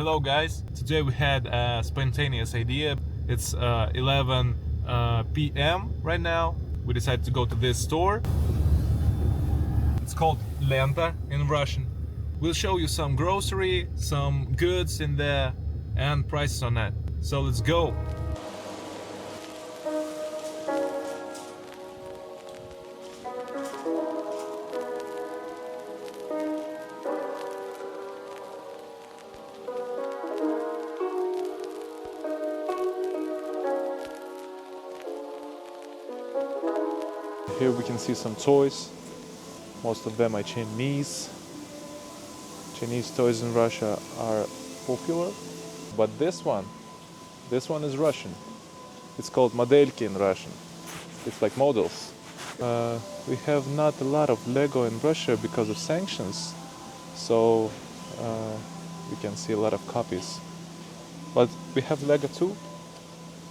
Hello guys, today we had a spontaneous idea. It's 11 p.m. right now. We decided to go to this store. It's called Lenta in Russian. We'll show you some grocery, some goods in there and prices on that. So let's go. Here we can see some toys. Most of them are Chinese. Chinese toys in Russia are popular. But this one is Russian. It's called modelki in Russian. It's like models. We have not a lot of Lego in Russia because of sanctions. So we can see a lot of copies. But we have Lego too.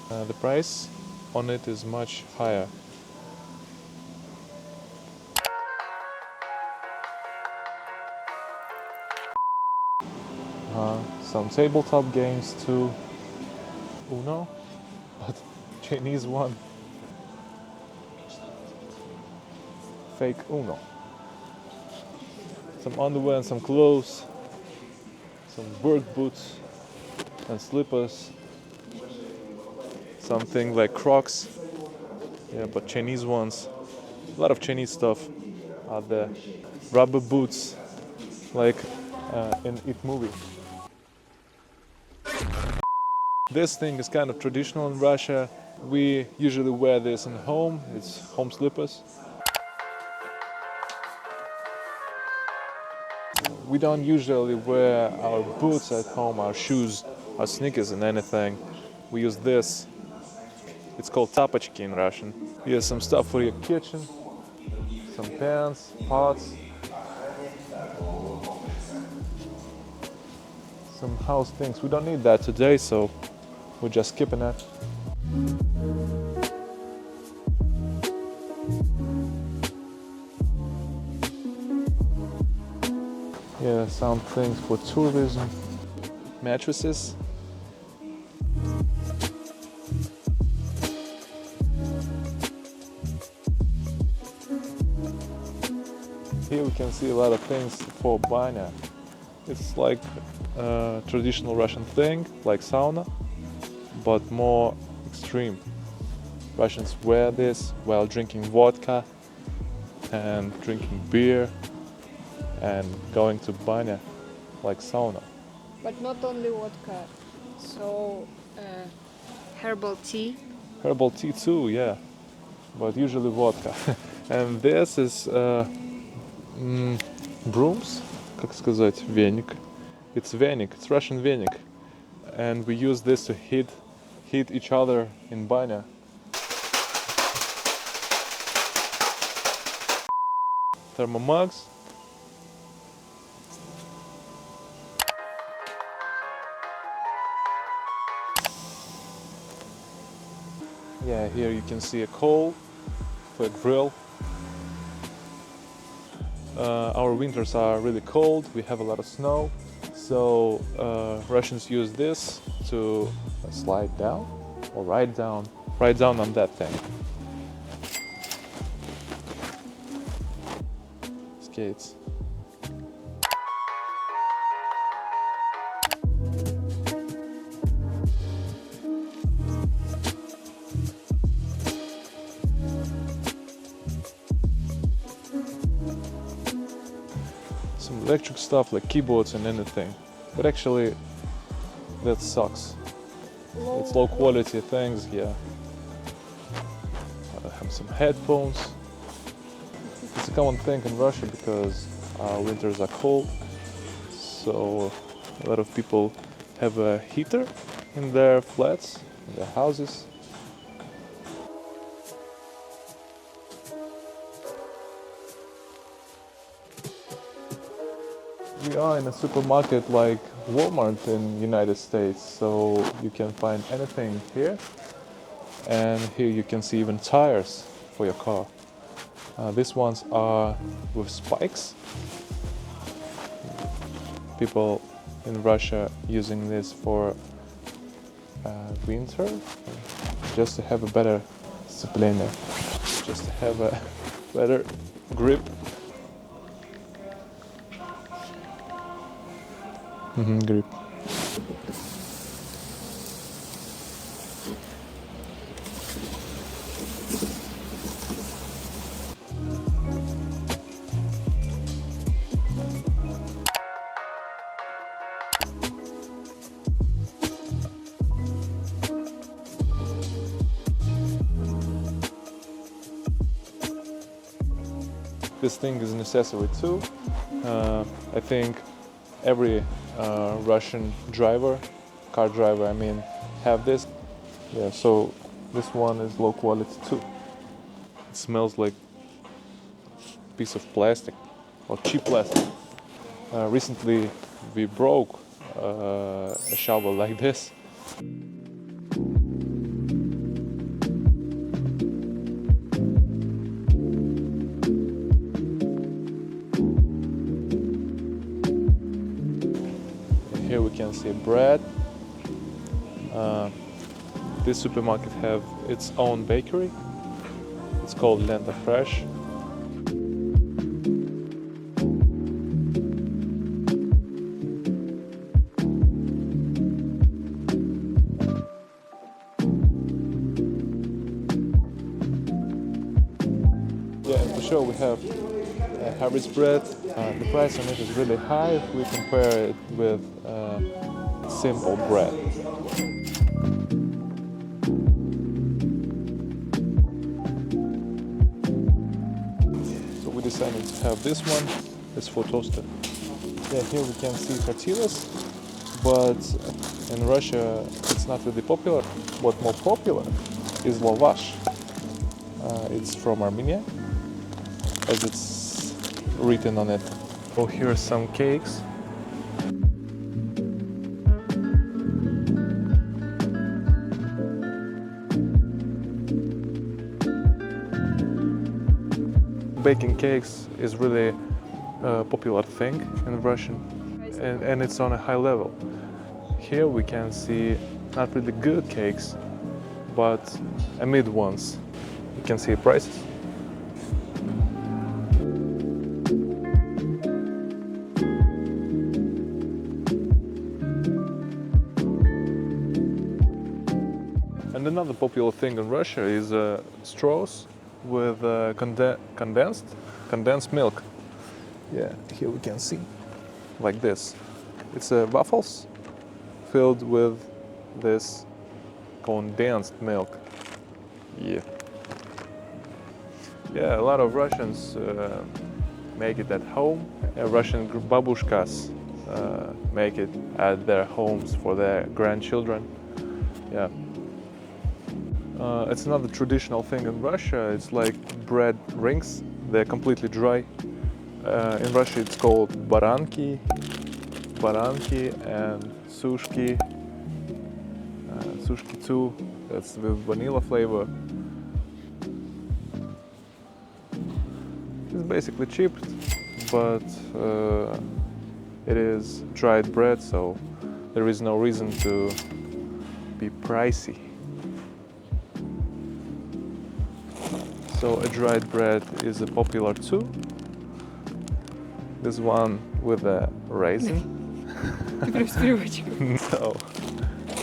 The price on it is much higher. Some tabletop games too. Uno, but Chinese one. Fake Uno. Some underwear and some clothes. Some work boots and slippers. Something like Crocs. Yeah, but Chinese ones. A lot of Chinese stuff out there. Rubber boots, like in It movie. This thing is kind of traditional in Russia. We usually wear this in home. It's home slippers. We don't usually wear our boots at home, our shoes, our sneakers and anything. We use this. It's called tapochki in Russian. Here's some stuff for your kitchen. Some pans, pots. Some house things. We don't need that today, so we're just skipping it. Yeah, some things for tourism. Mattresses. Here we can see a lot of things for banya. It's like a traditional Russian thing, like sauna, but more extreme. Russians wear this while drinking vodka and drinking beer and going to banya, like sauna. But not only vodka, so herbal tea. Herbal tea too, yeah, but usually vodka. And this is brooms, как сказать, веник. It's веник, it's Russian веник. And we use this to heat each other in banya. Thermomugs. Yeah, here you can see a coal for a grill. Our winters are really cold, we have a lot of snow, so Russians use this to slide down or ride down on that thing. Skates. Some electric stuff like keyboards and anything, but actually that sucks. It's low quality things, yeah. I have some headphones. It's a common thing in Russia because our winters are cold, so a lot of people have a heater in their flats, in their houses. We are in a supermarket like Walmart in United States, so you can find anything here. And here you can see even tires for your car. These ones are with spikes. People in Russia using this for winter, just to have a better сцепление, just to have a better grip. Grip. This thing is necessary too. I think every Russian driver, car driver, I mean, have this. Yeah, so this one is low quality too. It smells like a piece of plastic, or cheap plastic. Recently we broke a shovel like this. Here we can see bread. This supermarket have its own bakery. It's called Lenta Fresh. Yeah, and for sure we have Harvard's bread. The price on it is really high if we compare it with simple bread. So we decided to have this one. It's for toaster. Yeah, here we can see tortillas, but in Russia it's not really popular. What more popular is lavash. It's from Armenia, as it's written on it. Oh, here are some cakes. Baking cakes is really a popular thing in Russian, and it's on a high level. Here we can see not really good cakes, but mid ones. You can see prices. And another popular thing in Russia is straws with condensed milk. Yeah, here we can see, like this. It's waffles filled with this condensed milk. Yeah. Yeah, a lot of Russians make it at home. Russian babushkas make it at their homes for their grandchildren. Yeah. It's another traditional thing in Russia. It's like bread rings. They're completely dry. In Russia it's called baranki and sushki. Sushki too. That's with vanilla flavor. It's basically cheap, but it is dried bread, so there is no reason to be pricey. So a dried bread is popular too. This one with a raisin. So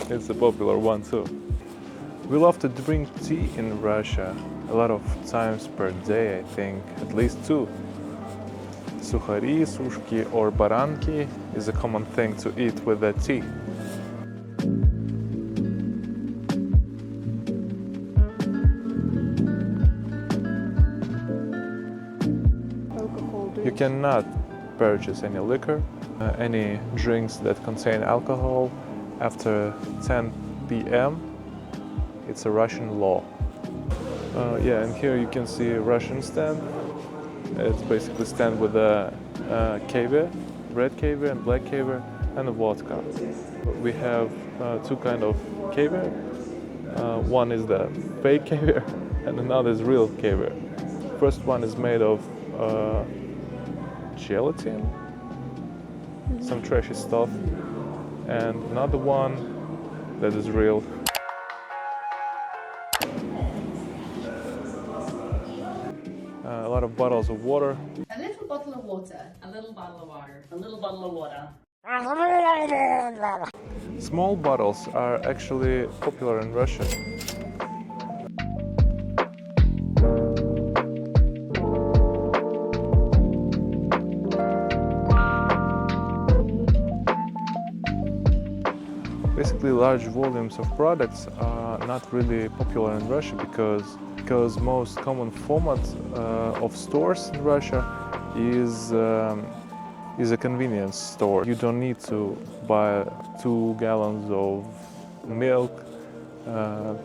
it's a popular one too. We love to drink tea in Russia a lot of times per day, I think, at least 2. Sukhari, sushki or baranki is a common thing to eat with the tea. You cannot purchase any liquor, any drinks that contain alcohol after 10 p.m. It's a Russian law. Yeah, and here you can see a Russian stand. It's basically a stand with a caviar, red caviar and black caviar, and a vodka. We have 2 kinds of caviar. One is the fake caviar and another is real caviar. First one is made of gelatin, some trashy stuff, and another one that is real. A lot of bottles of water. A little bottle of water. A little bottle of water. A little bottle of water. Small bottles are actually popular in Russia. Basically, large volumes of products are not really popular in Russia because most common format of stores in Russia is a convenience store. You don't need to buy 2 gallons of milk,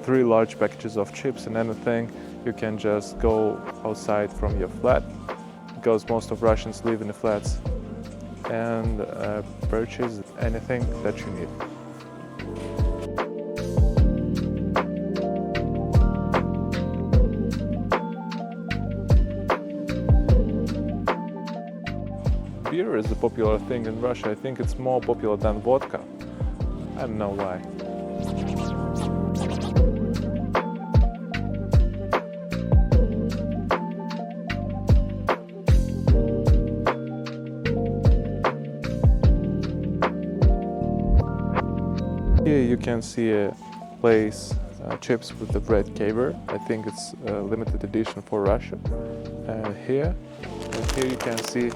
3 large packages of chips and anything. You can just go outside from your flat, because most of Russians live in the flats, and purchase anything that you need. Beer is a popular thing in Russia. I think it's more popular than vodka. I don't know why. Here you can see a place, chips with the red caviar. I think it's a limited edition for Russia. And here you can see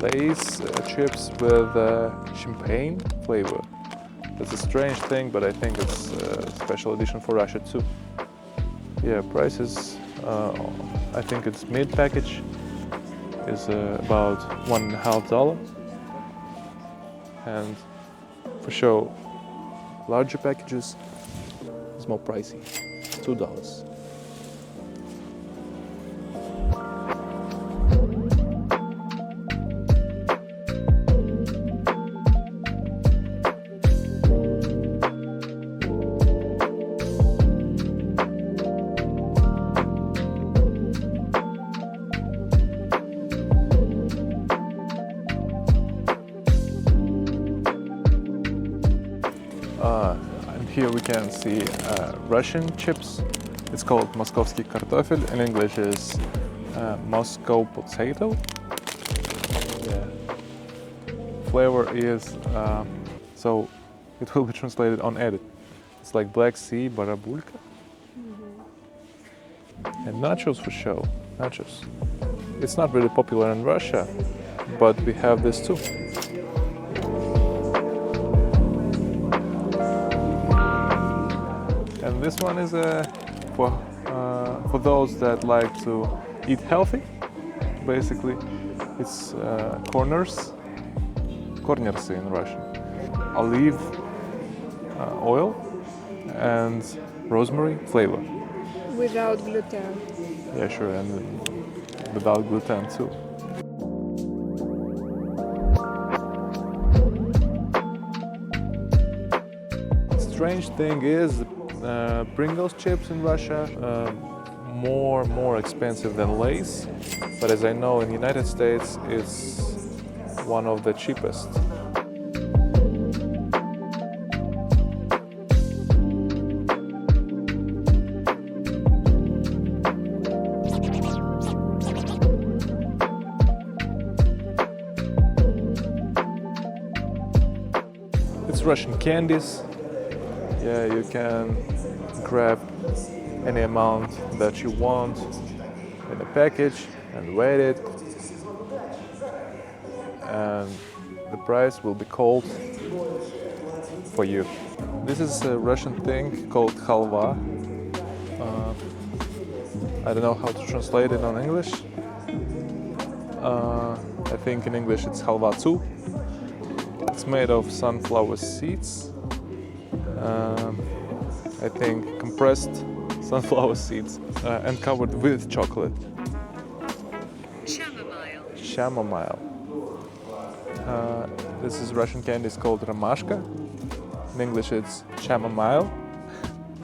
Lay's chips with champagne flavor. It's a strange thing, but I think it's a special edition for Russia too. Yeah, prices, I think it's mid-package is about $1.50. And for sure, larger packages is more pricey, $2. And here we can see Russian chips. It's called Moskovsky kartoffel. In English is Moscow potato. Yeah. Flavor is, so it will be translated on edit. It's like Black Sea barabulka. And nachos for show. Nachos. It's not really popular in Russia, but we have this too. And this one is for those that like to eat healthy. Basically, it's corners in Russian. Olive oil and rosemary flavor. Without gluten. Yeah, sure, and without gluten too. Strange thing is, Pringles chips in Russia more expensive than Lay's, but as I know in the United States it's one of the cheapest. It's Russian candies. Yeah, you can grab any amount that you want in a package and weight it, and the price will be called for you. This is a Russian thing called halva. I don't know how to translate it on English. I think in English it's halva too. It's made of sunflower seeds. I think compressed sunflower seeds and covered with chocolate. Chamomile. This is Russian candy. It's called romashka. In English it's chamomile,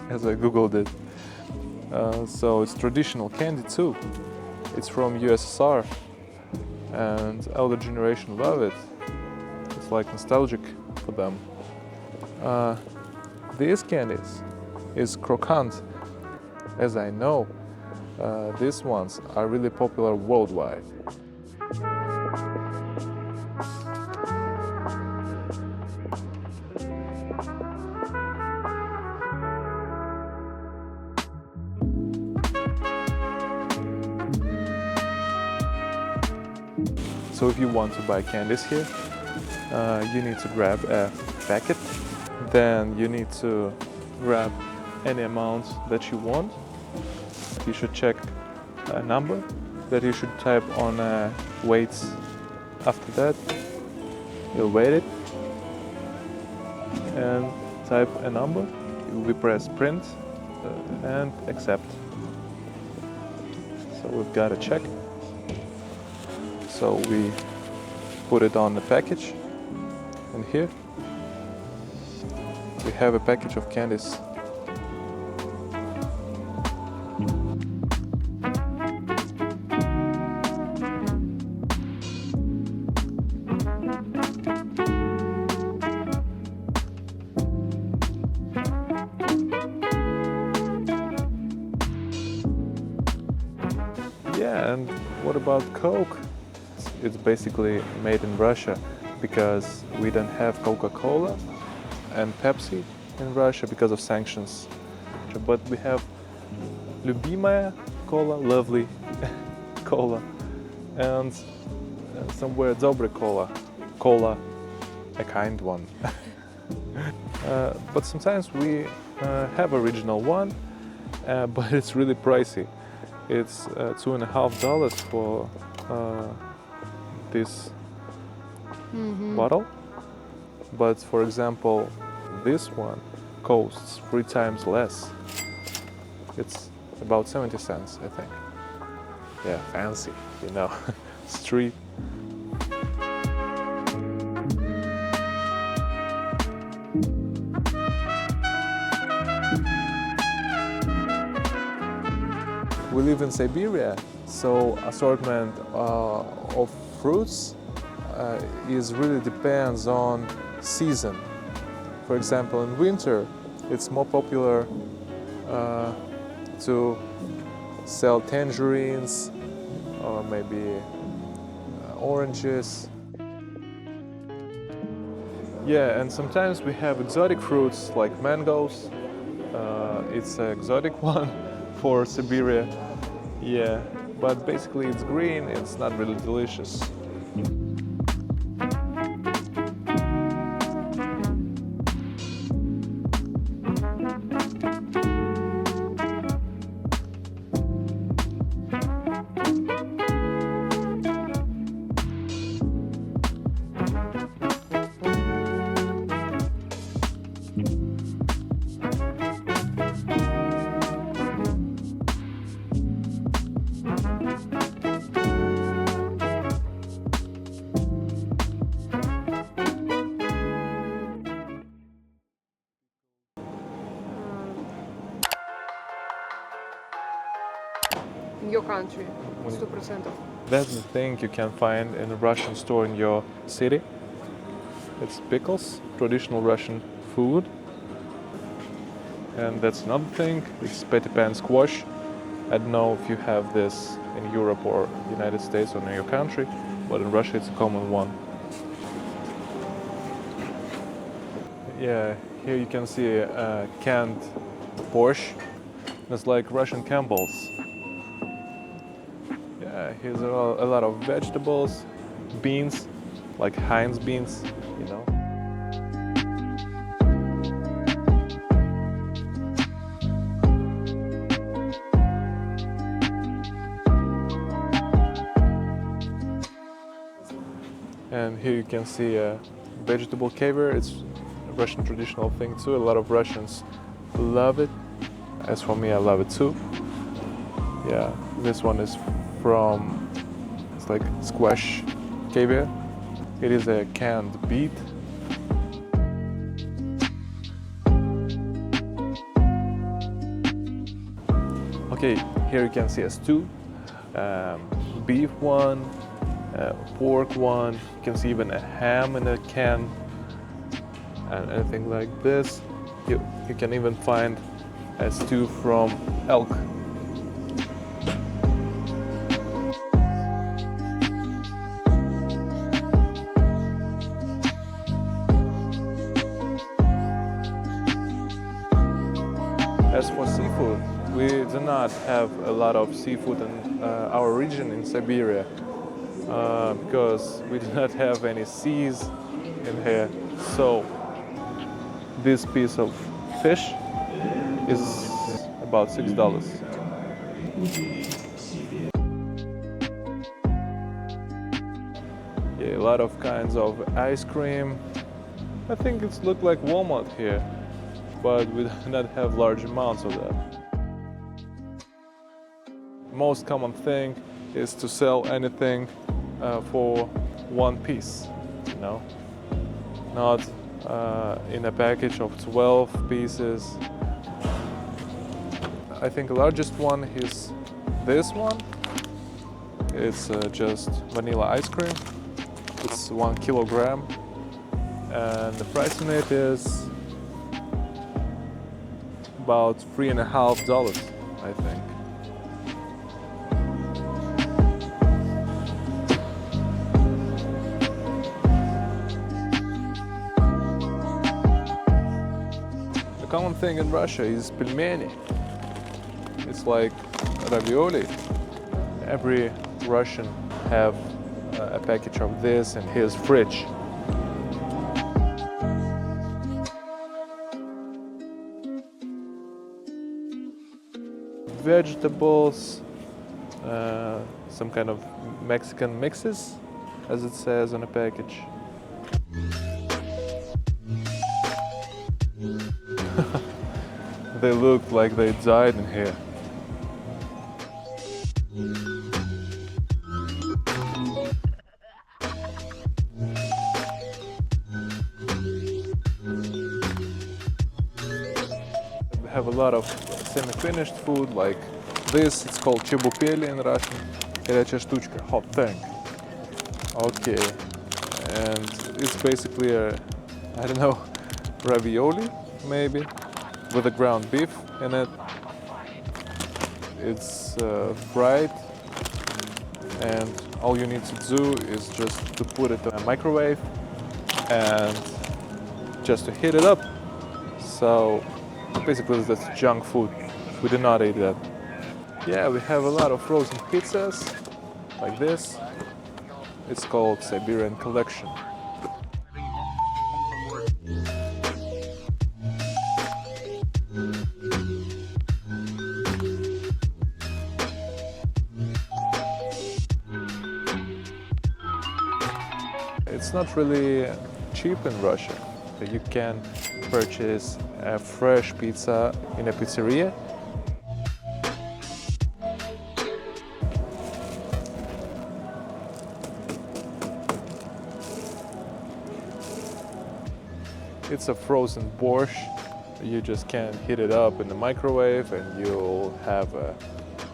as I googled it. So it's traditional candy too. It's from USSR, and elder generation love it. It's like nostalgic for them. these candies is croquant. As I know, these ones are really popular worldwide. So if you want to buy candies here, you need to grab a packet. Then you need to grab any amount that you want. You should check a number that you should type on weights. After that, you'll weight it and type a number. We press print and accept. So we've got a check. So we put it on the package, and here we have a package of candies. Yeah, and what about Coke? It's basically made in Russia because we don't have Coca-Cola and Pepsi in Russia because of sanctions. But we have Любимая cola, lovely cola, and somewhere Добрый cola, a kind one. But sometimes we have original one, but it's really pricey. It's $2.50 for this bottle, but for example this one costs 3 times less. It's about 70 cents, I think. Yeah, fancy, you know. Street. We live in Siberia, so assortment of fruits is really depends on season. For example, in winter, it's more popular to sell tangerines or maybe oranges. Yeah, and sometimes we have exotic fruits like mangoes. It's an exotic one for Siberia. Yeah, but basically it's green, it's not really delicious. In your country, 100%. That's the thing you can find in a Russian store in your city. It's pickles, traditional Russian food. And that's another thing, it's patty pan squash. I don't know if you have this in Europe or United States or in your country, but in Russia it's a common one. Yeah, here you can see canned Borsch. It's like Russian Campbell's. Yeah, here's a lot of vegetables, beans, like Heinz beans, you know. And here you can see a vegetable caviar. It's a Russian traditional thing too. A lot of Russians love it. As for me, I love it too. Yeah, this one is from, it's like squash caviar. It is a canned beet. Okay, here you can see a stew, beef one, pork one. You can see even a ham in a can. and anything like this. You can even find a stew from elk. As for seafood, we do not have a lot of seafood in our region in Siberia because we do not have any seas in here. So this piece of fish is about $6. Yeah, a lot of kinds of ice cream. I think it's looked like Walmart here, but we do not have large amounts of that. Most common thing is to sell anything for one piece, you know, not in a package of 12 pieces. I think the largest one is this one. It's just vanilla ice cream. It's 1 kilogram, and the price on it is about $3.50, I think. The common thing in Russia is pelmeni. It's like ravioli. Every Russian have a package of this in his fridge. Vegetables, some kind of Mexican mixes, as it says on a package. They look like they died in here. We have a lot of semi-finished food like this. It's called chebupeli in Russian. Горячая штучка, hot thing. Okay, and it's basically a, I don't know, ravioli maybe, with a ground beef in it. It's fried, and all you need to do is just to put it in a microwave and just to heat it up. So basically that's junk food. We do not eat that. Yeah, we have a lot of frozen pizzas like this. It's called Siberian collection. It's not really cheap in Russia. You can purchase a fresh pizza in a pizzeria. It's a frozen Borsch. You just can heat it up in the microwave and you'll have a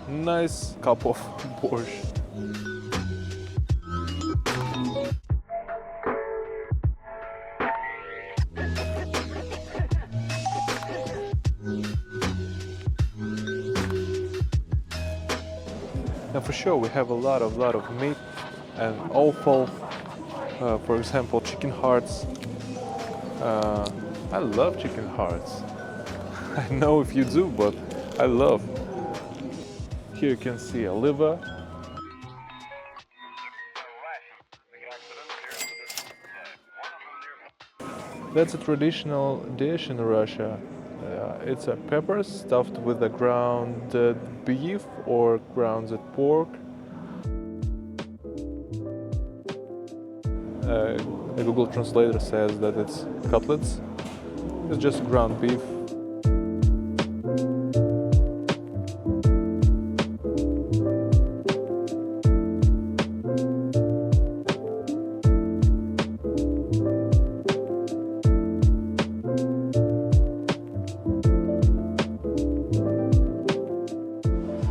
nice cup of Borsch. And for sure, we have a lot of meat and offal. For example, chicken hearts. I love chicken hearts. I know if you do, but I love. Here you can see a liver. That's a traditional dish in Russia. It's a pepper stuffed with a grounded beef or grounded pork. The Google Translator says that it's cutlets. It's just ground beef.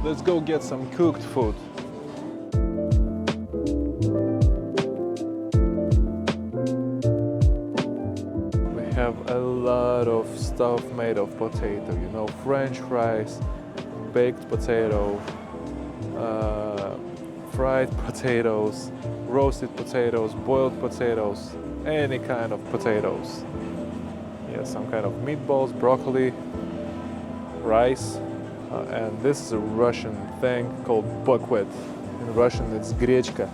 Let's go get some cooked food. We have stuff made of potato, you know, French fries, baked potato, fried potatoes, roasted potatoes, boiled potatoes, any kind of potatoes. Yeah, some kind of meatballs, broccoli, rice, and this is a Russian thing called buckwheat. In Russian, it's гречка.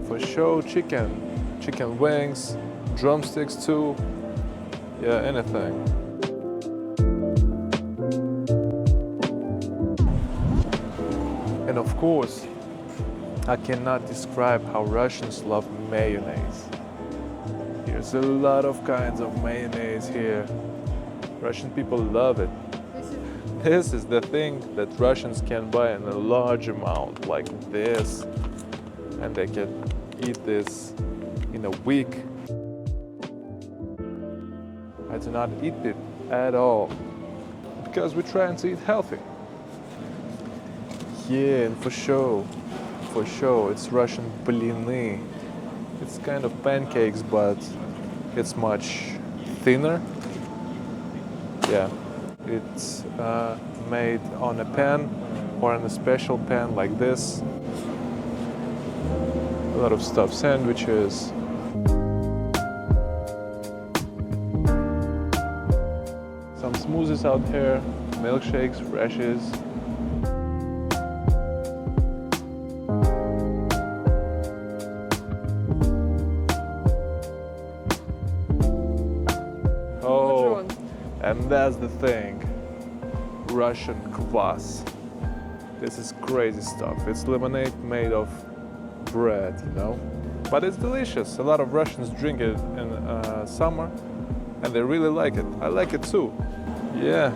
For sure, chicken wings, drumsticks too. Yeah, anything. And of course, I cannot describe how Russians love mayonnaise. There's a lot of kinds of mayonnaise here. Russian people love it. This is the thing that Russians can buy in a large amount, like this, and they can eat this in a week. I do not eat it at all because we're trying to eat healthy. Yeah, and for sure, it's Russian blины. It's kind of pancakes, but it's much thinner. Yeah, it's made on a pan or on a special pan like this. A lot of stuffed sandwiches. Some smoothies out here, milkshakes, freshes. Oh, and that's the thing, Russian kvass. This is crazy stuff. It's lemonade made of bread, you know? But it's delicious. A lot of Russians drink it in summer and they really like it. I like it too. Yeah.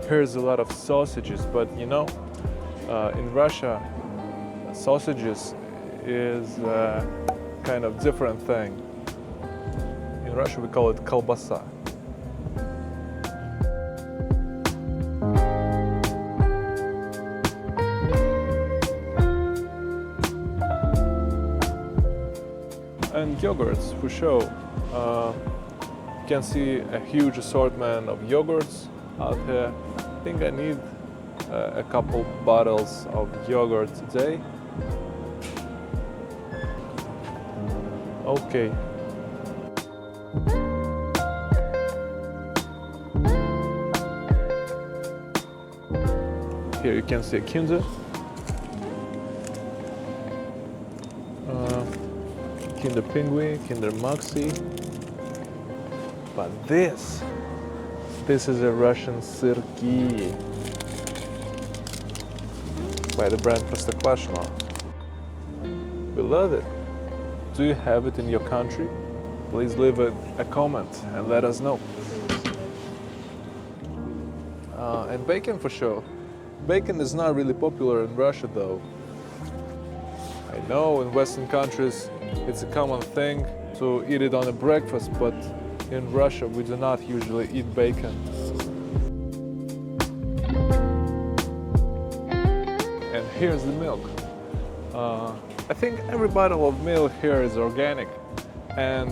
Here's a lot of sausages, but you know, in Russia, sausages is a kind of different thing. In Russia, we call it kolbasa. And yogurts, for sure. You can see a huge assortment of yogurts out here. I think I need a couple bottles of yogurt today. Okay. Here you can see a Kinder. Kinder Penguin, Kinder Maxi. But this is a Russian syrki by the brand Простоквашино. We love it. Do you have it in your country? Please leave a comment and let us know. And bacon for sure. Bacon is not really popular in Russia though. I know in Western countries it's a common thing to eat it on a breakfast, but in Russia we do not usually eat bacon. And here's the milk. I think every bottle of milk here is organic. And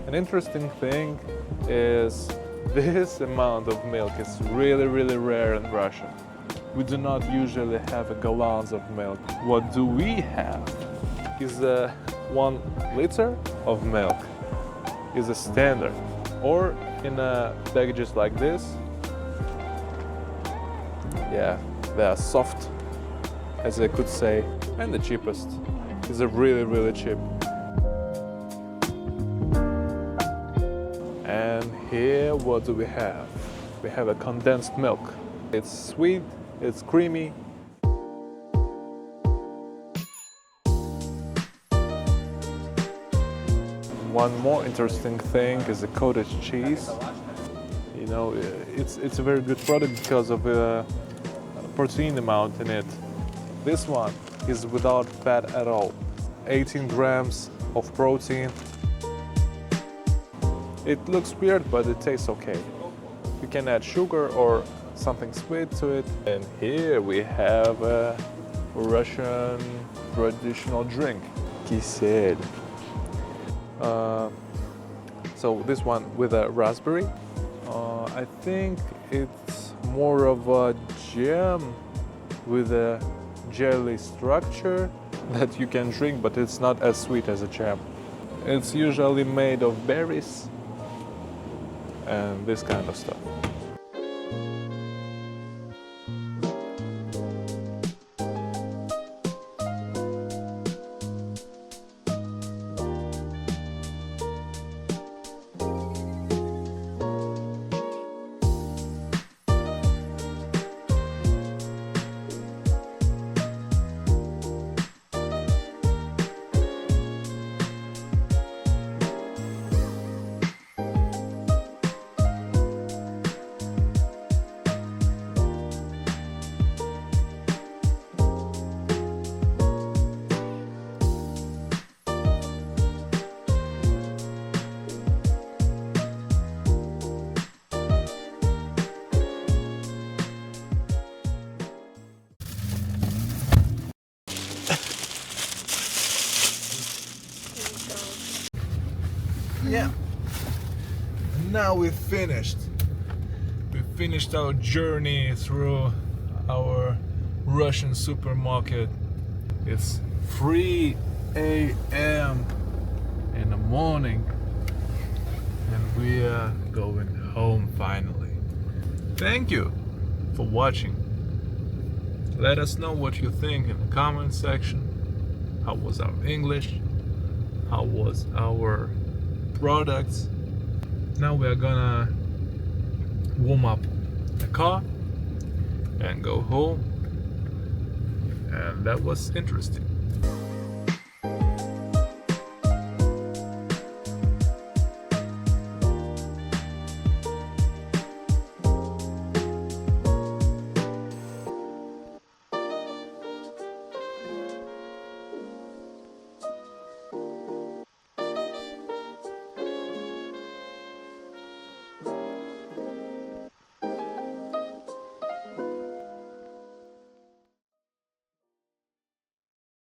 an interesting thing is this amount of milk is really, really rare in Russia. We do not usually have gallons of milk. What do we have is 1 liter of milk is a standard, or in packages like this. Yeah, they are soft, as I could say, and the cheapest is a really, really cheap. And here, what do we have? We have a condensed milk. It's sweet, it's creamy. One more interesting thing is the cottage cheese. You know, it's a very good product because of the protein amount in it. This one is without fat at all. 18 grams of protein. It looks weird, but it tastes okay. You can add sugar or something sweet to it. And here we have a Russian traditional drink, kisel. So this one with a raspberry. I think it's more of a jam with a jelly structure that you can drink, but it's not as sweet as a jam. It's usually made of berries and this kind of stuff. Yeah. Now we finished. We finished our journey through our Russian supermarket. It's 3 a.m. in the morning and we are going home finally. Thank you for watching. Let us know what you think in the comment section. How was our English? How was our products? Now we are gonna warm up the car and go home, and that was interesting.